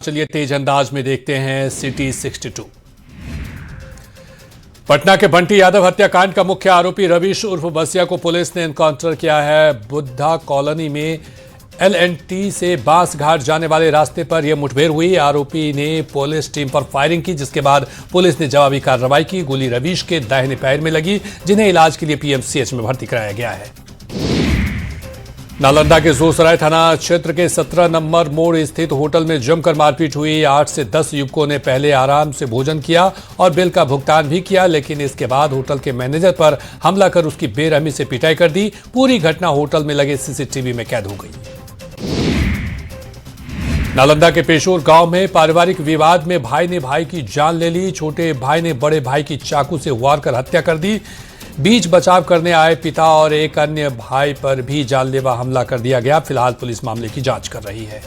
चलिए तेज अंदाज में देखते हैं सिटी 62। पटना के बंटी यादव हत्याकांड का मुख्य आरोपी रवीश उर्फ बसिया को पुलिस ने एनकाउंटर किया है। बुद्धा कॉलोनी में LNT से बांस घाट जाने वाले रास्ते पर यह मुठभेड़ हुई। आरोपी ने पुलिस टीम पर फायरिंग की, जिसके बाद पुलिस ने जवाबी कार्रवाई की। गोली रवीश के दाहिने पैर में लगी, जिन्हें इलाज के लिए PMCH में भर्ती कराया गया है। नालंदा के जोसराय थाना क्षेत्र के 17 नंबर मोड़ स्थित होटल में जमकर मारपीट हुई। 8 से 10 युवकों ने पहले आराम से भोजन किया और बिल का भुगतान भी किया, लेकिन इसके बाद होटल के मैनेजर पर हमला कर उसकी बेरहमी से पिटाई कर दी। पूरी घटना होटल में लगे CCTV में कैद हो गई। नालंदा के पेशोर गांव में पारिवारिक विवाद में भाई ने भाई की जान ले ली। छोटे भाई ने बड़े भाई की चाकू से वार कर हत्या कर दी। बीच बचाव करने आए पिता और एक अन्य भाई पर भी जानलेवा हमला कर दिया गया। फिलहाल पुलिस मामले की जांच कर रही है।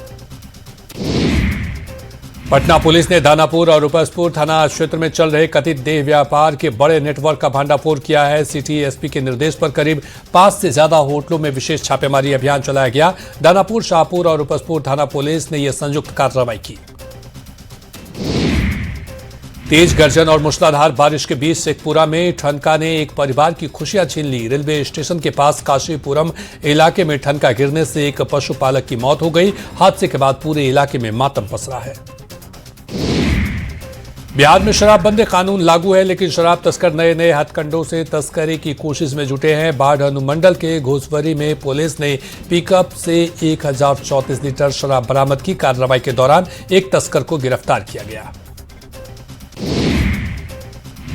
पटना पुलिस ने दानापुर और रुपसपुर थाना क्षेत्र में चल रहे कथित देह व्यापार के बड़े नेटवर्क का भंडाफोड़ किया है। सिटी SP के निर्देश पर करीब 5 से ज्यादा होटलों में विशेष छापेमारी अभियान चलाया गया। दानापुर, शाहपुर और रुपसपुर थाना पुलिस ने यह संयुक्त कार्रवाई की। तेज गर्जन और मूसलाधार बारिश के बीच शेखपुरा में ठनका ने एक परिवार की खुशियां छीन ली। रेलवे स्टेशन के पास काशीपुरम इलाके में ठनका गिरने से एक पशुपालक की मौत हो गई। हादसे के बाद पूरे इलाके में मातम पसरा है। बिहार में शराबबंदी कानून लागू है, लेकिन शराब तस्कर नए नए हथकंडों से तस्करी की कोशिश में जुटे हैं। बाढ़ अनुमंडल के घोसवरी में पुलिस ने पिकअप से 1034 लीटर शराब बरामद की। कार्रवाई के दौरान एक तस्कर को गिरफ्तार किया गया।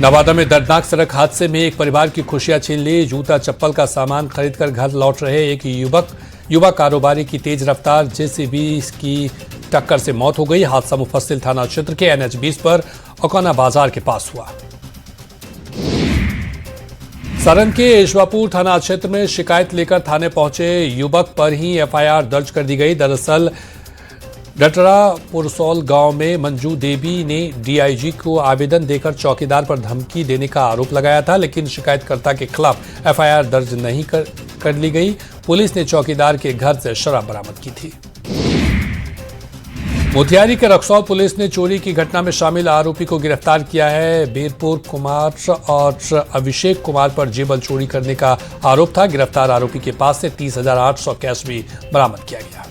नवादा में दर्दनाक सड़क हादसे में एक परिवार की खुशियां छीन ली। जूता चप्पल का सामान खरीदकर घर लौट रहे एक युवा कारोबारी की तेज रफ्तार JCB की टक्कर से मौत हो गई। हादसा मुफस्सिल थाना क्षेत्र के NH 20 पर औकाना बाजार के पास हुआ। सारण के एशवापुर थाना क्षेत्र में शिकायत लेकर थाने पहुंचे युवक पर ही FIR दर्ज कर दी गई। दरअसल डटरा पुरसौल गांव में मंजू देवी ने DIG को आवेदन देकर चौकीदार पर धमकी देने का आरोप लगाया था, लेकिन शिकायतकर्ता के खिलाफ FIR दर्ज नहीं कर ली गई। पुलिस ने चौकीदार के घर से शराब बरामद की थी। मोतिहारी के रक्सौल पुलिस ने चोरी की घटना में शामिल आरोपी को गिरफ्तार किया है। बीरपुर कुमार और अभिषेक कुमार पर जेबल चोरी करने का आरोप था। गिरफ्तार आरोपी के पास से 30,800 कैश भी बरामद किया गया।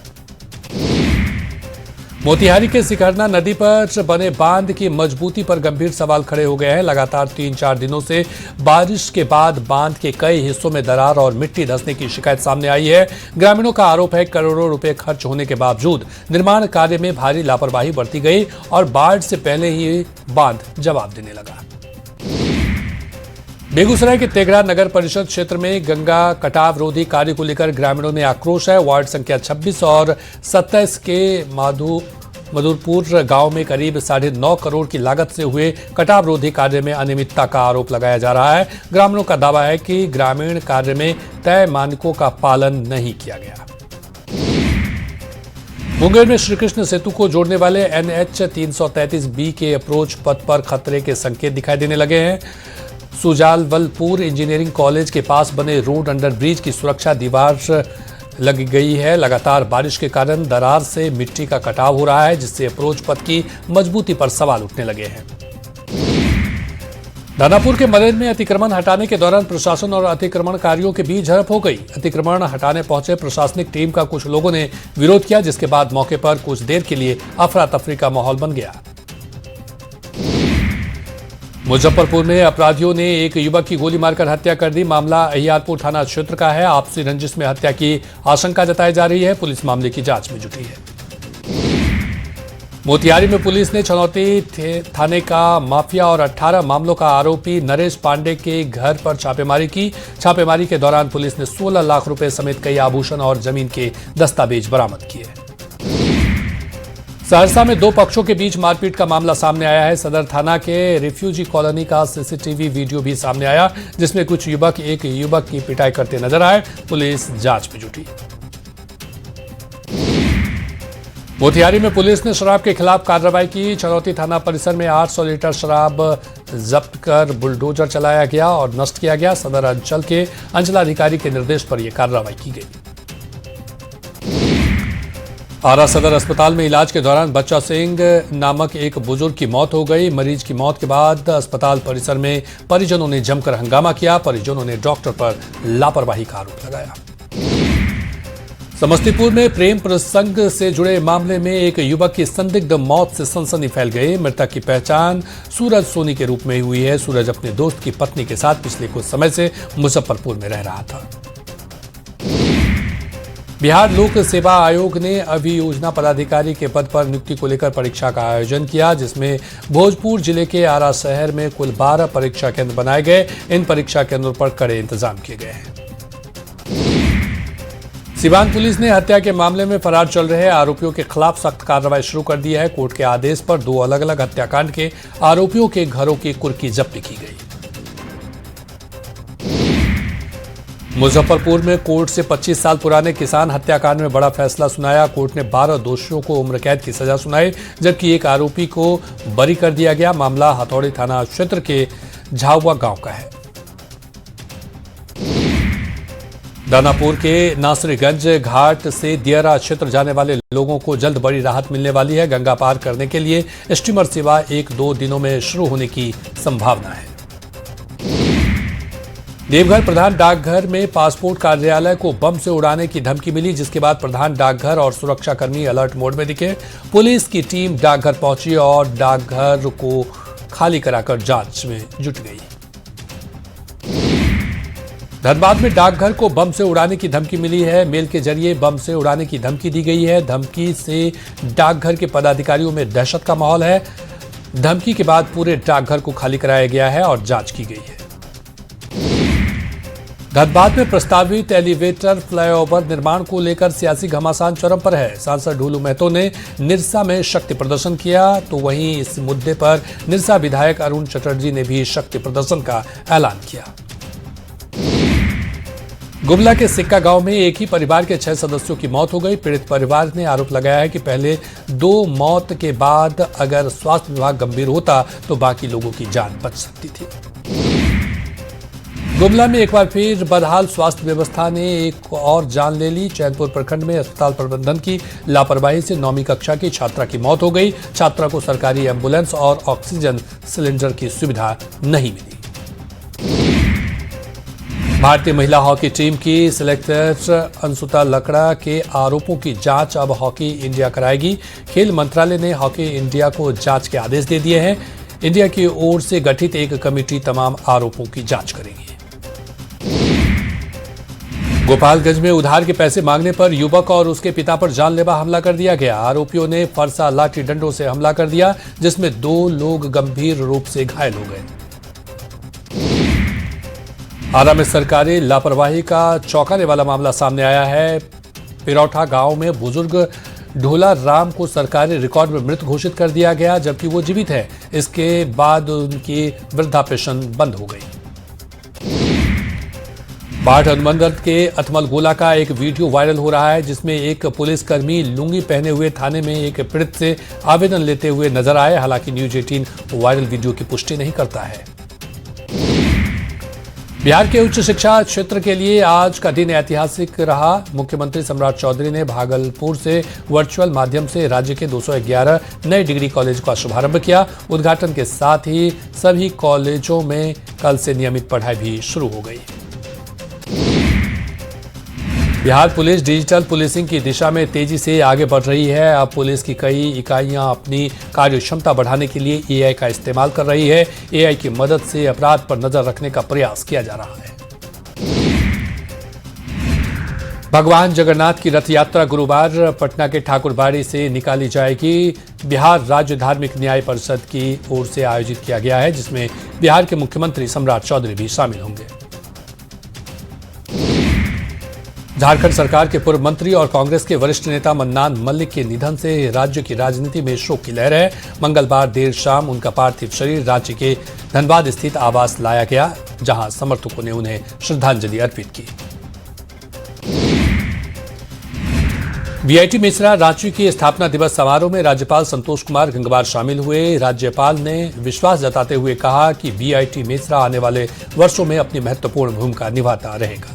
मोतिहारी के सिकरना नदी पर बने बांध की मजबूती पर गंभीर सवाल खड़े हो गए हैं। लगातार 3-4 दिनों से बारिश के बाद बांध के कई हिस्सों में दरार और मिट्टी धंसने की शिकायत सामने आई है। ग्रामीणों का आरोप है करोड़ों रुपए खर्च होने के बावजूद निर्माण कार्य में भारी लापरवाही बरती गई और बाढ़ से पहले ही बांध जवाब देने लगा। बेगूसराय के तेघड़ा नगर परिषद क्षेत्र में गंगा कटाव रोधी कार्य को लेकर ग्रामीणों में आक्रोश है। वार्ड संख्या 26 और 27 के मधुरपुर गांव में करीब 9.5 करोड़ की लागत से हुए कटाव रोधी कार्य में अनियमितता का आरोप लगाया जा रहा है। ग्रामीणों का दावा है कि ग्रामीण कार्य में तय मानकों का पालन नहीं किया गया। मुंगेर में श्रीकृष्ण सेतु को जोड़ने वाले NH 333B के अप्रोच पथ पर खतरे के संकेत दिखाई देने लगे हैं। सुजालवलपुर इंजीनियरिंग कॉलेज के पास बने रोड अंडरब्रिज की सुरक्षा दीवार लग गई है। लगातार बारिश के कारण दरार से मिट्टी का कटाव हो रहा है, जिससे अप्रोच पथ की मजबूती पर सवाल उठने लगे हैं। दानापुर के मरेन में अतिक्रमण हटाने के दौरान प्रशासन और अतिक्रमणकारियों के बीच झड़प हो गई। अतिक्रमण हटाने पहुंचे प्रशासनिक टीम का कुछ लोगों ने विरोध किया, जिसके बाद मौके पर कुछ देर के लिए अफरा तफरी का माहौल बन गया। मुजफ्फरपुर में अपराधियों ने एक युवक की गोली मारकर हत्या कर दी। मामला अहियारपुर थाना क्षेत्र का है। आपसी रंजिश में हत्या की आशंका जताई जा रही है। पुलिस मामले की जांच में जुटी है। मोतिहारी में पुलिस ने छनौती थाने का माफिया और 18 मामलों का आरोपी नरेश पांडे के घर पर छापेमारी की। छापेमारी के दौरान पुलिस ने 16 लाख रुपए समेत कई आभूषण और जमीन के दस्तावेज बरामद किए। सहरसा में 2 पक्षों के बीच मारपीट का मामला सामने आया है। सदर थाना के रिफ्यूजी कॉलोनी का CCTV वीडियो भी सामने आया, जिसमें कुछ युवक एक युवक की पिटाई करते नजर आए। पुलिस जांच में जुटी। मोतिहारी में पुलिस ने शराब के खिलाफ कार्रवाई की। चरौती थाना परिसर में 800 लीटर शराब जब्त कर बुलडोजर चलाया गया और नष्ट किया गया। सदर अंचल के अंचलाधिकारी के निर्देश पर यह कार्रवाई की गई। आरा सदर अस्पताल में इलाज के दौरान बच्चा सिंह नामक एक बुजुर्ग की मौत हो गई। मरीज की मौत के बाद अस्पताल परिसर में परिजनों ने जमकर हंगामा किया। परिजनों ने डॉक्टर पर लापरवाही का आरोप लगाया। समस्तीपुर में प्रेम प्रसंग से जुड़े मामले में एक युवक की संदिग्ध मौत से सनसनी फैल गई। मृतक की पहचान सूरज सोनी के रूप में हुई है। सूरज अपने दोस्त की पत्नी के साथ पिछले कुछ समय से मुजफ्फरपुर में रह रहा था। बिहार लोक सेवा आयोग ने अभियोजना पदाधिकारी के पद पर नियुक्ति को लेकर परीक्षा का आयोजन किया, जिसमें भोजपुर जिले के आरा शहर में कुल 12 परीक्षा केंद्र बनाए गए। इन परीक्षा केंद्रों पर कड़े इंतजाम किए गए हैं। सिवान पुलिस ने हत्या के मामले में फरार चल रहे आरोपियों के खिलाफ सख्त कार्रवाई शुरू कर दी है। कोर्ट के आदेश पर 2 अलग अलग हत्याकांड के आरोपियों के घरों की कुर्की जब्ती की गई। मुजफ्फरपुर में कोर्ट से 25 साल पुराने किसान हत्याकांड में बड़ा फैसला सुनाया। कोर्ट ने 12 दोषियों को उम्र कैद की सजा सुनाई, जबकि एक आरोपी को बरी कर दिया गया। मामला हथौड़ी थाना क्षेत्र के झाउआ गांव का है। दानापुर के नासरीगंज घाट से दियरा क्षेत्र जाने वाले लोगों को जल्द बड़ी राहत मिलने वाली है। गंगा पार करने के लिए स्टीमर सेवा 1-2 दिनों में शुरू होने की संभावना है। देवघर प्रधान डाकघर में पासपोर्ट कार्यालय को बम से उड़ाने की धमकी मिली, जिसके बाद प्रधान डाकघर और सुरक्षाकर्मी अलर्ट मोड में दिखे। पुलिस की टीम डाकघर पहुंची और डाकघर को खाली कराकर जांच में जुट गई। धनबाद में डाकघर को बम से उड़ाने की धमकी मिली है। मेल के जरिए बम से उड़ाने की धमकी दी गई है। धमकी से डाकघर के पदाधिकारियों में दहशत का माहौल है। धमकी के बाद पूरे डाकघर को खाली कराया गया है और जांच की गई है। धनबाद में प्रस्तावित एलिवेटर फ्लाईओवर निर्माण को लेकर सियासी घमासान चरम पर है। सांसद ढूलू महतो ने निरसा में शक्ति प्रदर्शन किया, तो वहीं इस मुद्दे पर निरसा विधायक अरुण चटर्जी ने भी शक्ति प्रदर्शन का ऐलान किया। गुमला के सिक्का गांव में एक ही परिवार के 6 सदस्यों की मौत हो गई। पीड़ित परिवार ने आरोप लगाया है कि पहले 2 मौत के बाद अगर स्वास्थ्य विभाग गंभीर होता तो बाकी लोगों की जान बच सकती थी। गुमला में एक बार फिर बदहाल स्वास्थ्य व्यवस्था ने एक और जान ले ली। चैनपुर प्रखंड में अस्पताल प्रबंधन की लापरवाही से 9वीं कक्षा की छात्रा की मौत हो गई। छात्रा को सरकारी एम्बुलेंस और ऑक्सीजन सिलेंडर की सुविधा नहीं मिली। भारतीय महिला हॉकी टीम की सिलेक्टर अंशुता लकड़ा के आरोपों की जांच अब हॉकी इंडिया कराएगी। खेल मंत्रालय ने हॉकी इंडिया को जांच के आदेश दे दिए हैं। इंडिया की ओर से गठित एक कमेटी तमाम आरोपों की जांच करेगी। गोपालगंज में उधार के पैसे मांगने पर युवक और उसके पिता पर जानलेवा हमला कर दिया गया। आरोपियों ने फरसा लाठी डंडों से हमला कर दिया, जिसमें 2 लोग गंभीर रूप से घायल हो गए। आरा में सरकारी लापरवाही का चौंकाने वाला मामला सामने आया है। पिरौठा गांव में बुजुर्ग ढोला राम को सरकारी रिकॉर्ड में मृत घोषित कर दिया गया, जबकि वो जीवित है। इसके बाद उनकी वृद्धा पेंशन बंद हो गई। बाढ़ अनुमंडल के अथमल गोला का एक वीडियो वायरल हो रहा है, जिसमें एक पुलिसकर्मी लुंगी पहने हुए थाने में एक पीड़ित से आवेदन लेते हुए नजर आए। हालांकि न्यूज 18 वायरल वीडियो की पुष्टि नहीं करता है। बिहार के उच्च शिक्षा क्षेत्र के लिए आज का दिन ऐतिहासिक रहा। मुख्यमंत्री सम्राट चौधरी ने भागलपुर से वर्चुअल माध्यम से राज्य के 211 नए डिग्री कॉलेज का शुभारंभ किया। उद्घाटन के साथ ही सभी कॉलेजों में कल से नियमित पढ़ाई भी शुरू हो गई। बिहार पुलिस डिजिटल पुलिसिंग की दिशा में तेजी से आगे बढ़ रही है। अब पुलिस की कई इकाइयां अपनी कार्य क्षमता बढ़ाने के लिए एआई का इस्तेमाल कर रही है। एआई की मदद से अपराध पर नजर रखने का प्रयास किया जा रहा है। भगवान जगन्नाथ की रथ यात्रा गुरुवार पटना के ठाकुरबाड़ी से निकाली जाएगी। बिहार राज्य धार्मिक न्याय परिषद की ओर से आयोजित किया गया है, जिसमें बिहार के मुख्यमंत्री सम्राट चौधरी भी शामिल होंगे। झारखंड सरकार के पूर्व मंत्री और कांग्रेस के वरिष्ठ नेता मन्नान मल्लिक के निधन से राज्य की राजनीति में शोक की लहर है। मंगलवार देर शाम उनका पार्थिव शरीर राज्य के धनबाद स्थित आवास लाया गया, जहां समर्थकों ने उन्हें श्रद्धांजलि अर्पित की। बीआईटी मिश्रा रांची के स्थापना दिवस समारोह में राज्यपाल संतोष कुमार गंगवार शामिल हुए। राज्यपाल ने विश्वास जताते हुए कहा कि बीआईटी मिश्रा आने वाले वर्षों में अपनी महत्वपूर्ण भूमिका निभाता रहेगा।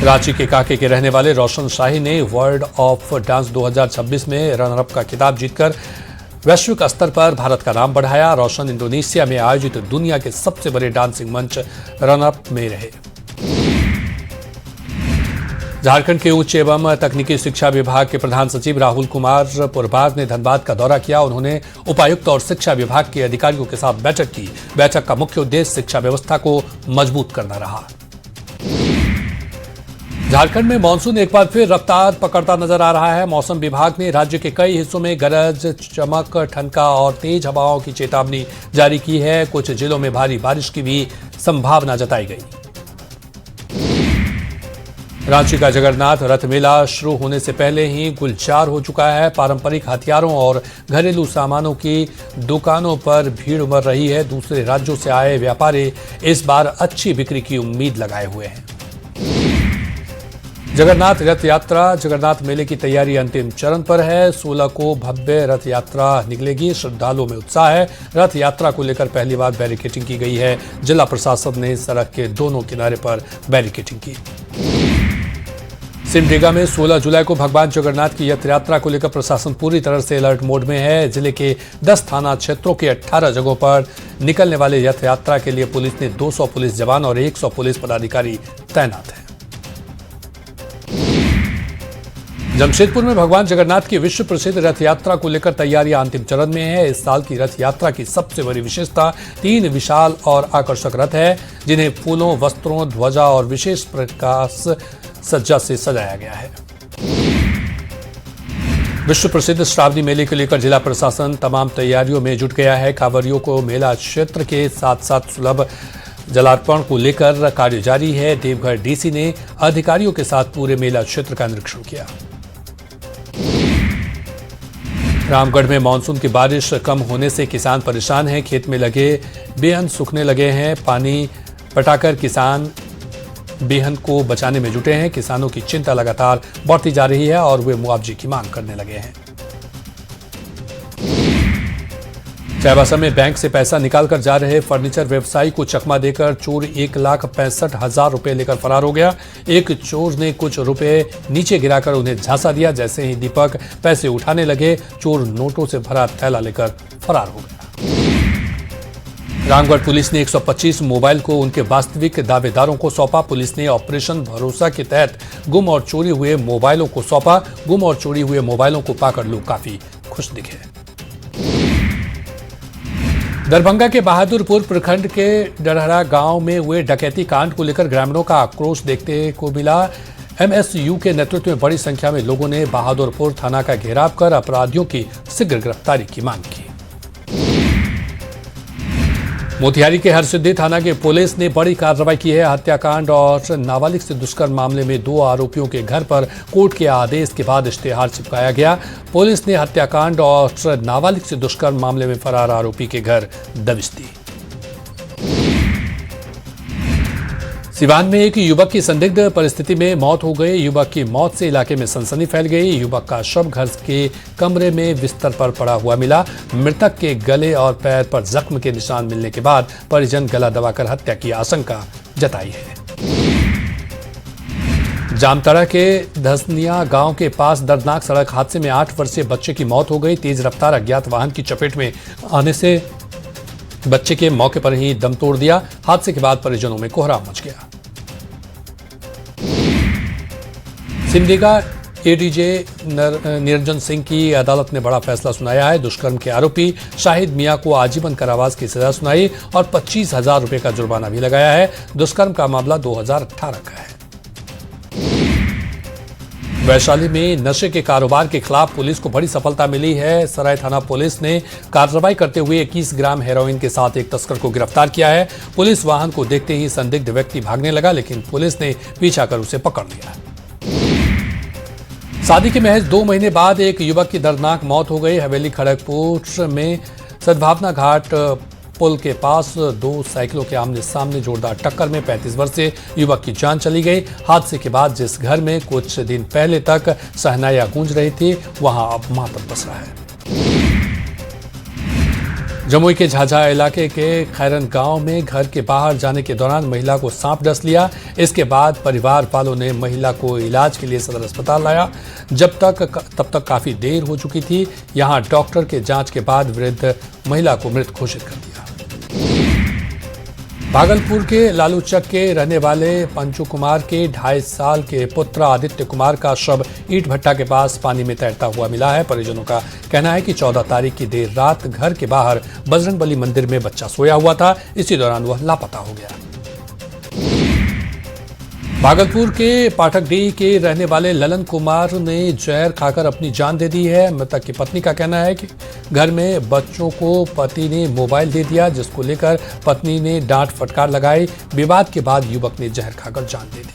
रांची के काके के रहने वाले रोशन शाही ने वर्ल्ड ऑफ डांस 2026 में रनर अप का खिताब जीतकर वैश्विक स्तर पर भारत का नाम बढ़ाया। रोशन इंडोनेशिया में आयोजित दुनिया के सबसे बड़े डांसिंग मंच रनर अप में रहे। झारखंड के उच्च एवं तकनीकी शिक्षा विभाग के प्रधान सचिव राहुल कुमार पुरबाज ने धनबाद का दौरा किया। उन्होंने उपायुक्त और शिक्षा विभाग के अधिकारियों के साथ बैठक की। बैठक का मुख्य उद्देश्य शिक्षा व्यवस्था को मजबूत करना रहा। झारखंड में मानसून एक बार फिर रफ्तार पकड़ता नजर आ रहा है। मौसम विभाग ने राज्य के कई हिस्सों में गरज, चमक, ठनका और तेज हवाओं की चेतावनी जारी की है। कुछ जिलों में भारी बारिश की भी संभावना जताई गई। रांची का जगन्नाथ रथ मेला शुरू होने से पहले ही गुलजार हो चुका है। पारंपरिक हथियारों और घरेलू सामानों की दुकानों पर भीड़ उमड़ रही है। दूसरे राज्यों से आए व्यापारी इस बार अच्छी बिक्री की उम्मीद लगाए हुए हैं। जगन्नाथ रथ यात्रा जगन्नाथ मेले की तैयारी अंतिम चरण पर है। 16 को भव्य रथ यात्रा निकलेगी। श्रद्धालुओं में उत्साह है। रथ यात्रा को लेकर पहली बार बैरिकेडिंग की गई है। जिला प्रशासन ने सड़क के दोनों किनारे पर बैरिकेडिंग की। सिमडेगा में 16 जुलाई को भगवान जगन्नाथ की रथ यात्रा को लेकर प्रशासन पूरी तरह से अलर्ट मोड में है। जिले के 10 थाना क्षेत्रों के 18 जगहों पर निकलने वाले रथ यात्रा के लिए पुलिस ने 200 पुलिस जवान और 100 पुलिस पदाधिकारी तैनात है। जमशेदपुर में भगवान जगन्नाथ की विश्व प्रसिद्ध रथ यात्रा को लेकर तैयारियां अंतिम चरण में है। इस साल की रथ यात्रा की सबसे बड़ी विशेषता 3 विशाल और आकर्षक रथ है, जिन्हें फूलों, वस्त्रों, ध्वजा और विशेष प्रकाश सज्जा से सजाया गया है। विश्व प्रसिद्ध श्रावणी मेले को लेकर जिला प्रशासन तमाम तैयारियों में जुट गया है। कांवरियों को मेला क्षेत्र के साथ साथ सुलभ जलार्पण को लेकर कार्य जारी है। देवघर डीसी ने अधिकारियों के साथ पूरे मेला क्षेत्र का निरीक्षण किया। रामगढ़ में मानसून की बारिश कम होने से किसान परेशान हैं। खेत में लगे बेहन सूखने लगे हैं। पानी पटाकर किसान बेहन को बचाने में जुटे हैं। किसानों की चिंता लगातार बढ़ती जा रही है और वे मुआवजे की मांग करने लगे हैं। चाईबासा में बैंक से पैसा निकालकर जा रहे फर्नीचर व्यवसायी को चकमा देकर चोर 1,65,000 रुपए लेकर फरार हो गया। एक चोर ने कुछ रुपए नीचे गिराकर उन्हें झांसा दिया। जैसे ही दीपक पैसे उठाने लगे, चोर नोटों से भरा थैला लेकर फरार हो गया। रामगढ़ पुलिस ने 125 मोबाइल को उनके वास्तविक दावेदारों को सौंपा। पुलिस ने ऑपरेशन भरोसा के तहत गुम और चोरी हुए मोबाइलों को सौंपा। गुम और चोरी हुए मोबाइलों को पाकर लोग काफी खुश दिखे। दरभंगा के बहादुरपुर प्रखंड के डरहरा गांव में हुए डकैती कांड को लेकर ग्रामीणों का आक्रोश देखने को मिला। एमएसयू के नेतृत्व में बड़ी संख्या में लोगों ने बहादुरपुर थाना का घेराव कर अपराधियों की शीघ्र गिरफ्तारी की मांग की। मोतिहारी के हरसिद्धि थाना की पुलिस ने बड़ी कार्रवाई की है। हत्याकांड और नाबालिग से दुष्कर्म मामले में 2 आरोपियों के घर पर कोर्ट के आदेश के बाद इश्तेहार चिपकाया गया। पुलिस ने हत्याकांड और नाबालिग से दुष्कर्म मामले में फरार आरोपी के घर दबिश दी। सिवान में एक युवक की संदिग्ध परिस्थिति में मौत हो गई। युवक की मौत से इलाके में सनसनी फैल गई। युवक का शव घर के कमरे में बिस्तर पर पड़ा हुआ मिला। मृतक के गले और पैर पर जख्म के निशान मिलने के बाद परिजन गला दबाकर हत्या की आशंका जताई है। जामताड़ा के धसनिया गांव के पास दर्दनाक सड़क हादसे में 8 वर्षीय बच्चे की मौत हो गई। तेज रफ्तार अज्ञात वाहन की चपेट में आने से बच्चे के मौके पर ही दम तोड़ दिया। हादसे के बाद परिजनों में कोहराम मच गया। सिमडेगा एडीजे निरंजन सिंह की अदालत ने बड़ा फैसला सुनाया है। दुष्कर्म के आरोपी शाहिद मियां को आजीवन कारावास की सजा सुनाई और 25,000 रुपए का जुर्माना भी लगाया है। दुष्कर्म का मामला 2018 का है। वैशाली में नशे के कारोबार के खिलाफ पुलिस को बड़ी सफलता मिली है। सराय थाना पुलिस ने कार्रवाई करते हुए 21 ग्राम हेरोइन के साथ एक तस्कर को गिरफ्तार किया है। पुलिस वाहन को देखते ही संदिग्ध व्यक्ति भागने लगा, लेकिन पुलिस ने पीछा कर उसे पकड़ लिया। शादी के महज 2 महीने बाद एक युवक की दर्दनाक मौत हो गई। हवेली खड़गपुर में सद्भावना घाट पुल के पास 2 साइकिलों के आमने सामने जोरदार टक्कर में 35 वर्षीय युवक की जान चली गई। हादसे के बाद जिस घर में कुछ दिन पहले तक शहनाइयां गूंज रही थी, वहां अब मातम पसरा है। जमुई के झाझा इलाके के खैरन गांव में घर के बाहर जाने के दौरान महिला को सांप डस लिया। इसके बाद परिवार वालों ने महिला को इलाज के लिए सदर अस्पताल लाया। तब तक काफी देर हो चुकी थी। यहां डॉक्टर के जांच के बाद वृद्ध महिला को मृत घोषित कर दिया। भागलपुर के लालूचक के रहने वाले पंचू कुमार के 2.5 साल के पुत्र आदित्य कुमार का शव ईंट भट्टा के पास पानी में तैरता हुआ मिला है। परिजनों का कहना है कि 14 तारीख की देर रात घर के बाहर बजरंगबली मंदिर में बच्चा सोया हुआ था। इसी दौरान वह लापता हो गया। भागलपुर के पाठकडीह के रहने वाले ललन कुमार ने जहर खाकर अपनी जान दे दी है। मृतक की पत्नी का कहना है कि घर में बच्चों को पति ने मोबाइल दे दिया, जिसको लेकर पत्नी ने डांट फटकार लगाई। विवाद के बाद युवक ने जहर खाकर जान दे दी।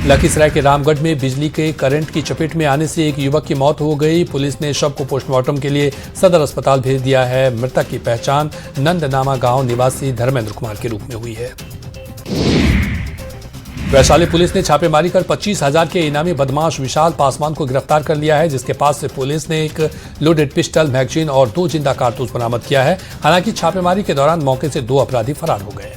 लखीसराय के रामगढ़ में बिजली के करंट की चपेट में आने से एक युवक की मौत हो गई। पुलिस ने शव को पोस्टमार्टम के लिए सदर अस्पताल भेज दिया है। मृतक की पहचान नंदनामा गांव निवासी धर्मेंद्र कुमार के रूप में हुई है। वैशाली पुलिस ने छापेमारी कर 25,000 के इनामी बदमाश विशाल पासवान को गिरफ्तार कर लिया है, जिसके पास से पुलिस ने एक लोडेड पिस्टल, मैगजीन और 2 जिंदा कारतूस बरामद किया है। हालांकि छापेमारी के दौरान मौके से 2 अपराधी फरार हो गए।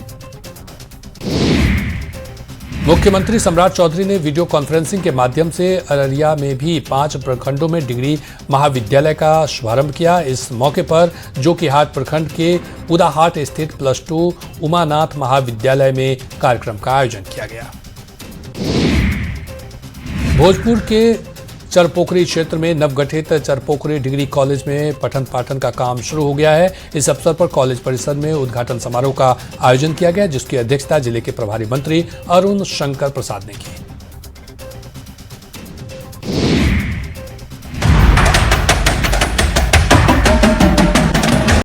मुख्यमंत्री सम्राट चौधरी ने वीडियो कॉन्फ्रेंसिंग के माध्यम से अररिया में भी 5 प्रखंडों में डिग्री महाविद्यालय का शुभारंभ किया। इस मौके पर जोकीहाट प्रखंड के उदाहाट स्थित +2 उमानाथ महाविद्यालय में कार्यक्रम का आयोजन किया गया। भोजपुर के चरपोखरी क्षेत्र में नवगठित चरपोखरी डिग्री कॉलेज में पठन पाठन का काम शुरू हो गया है। इस अवसर पर कॉलेज परिसर में उद्घाटन समारोह का आयोजन किया गया, जिसकी अध्यक्षता जिले के प्रभारी मंत्री अरुण शंकर प्रसाद ने की।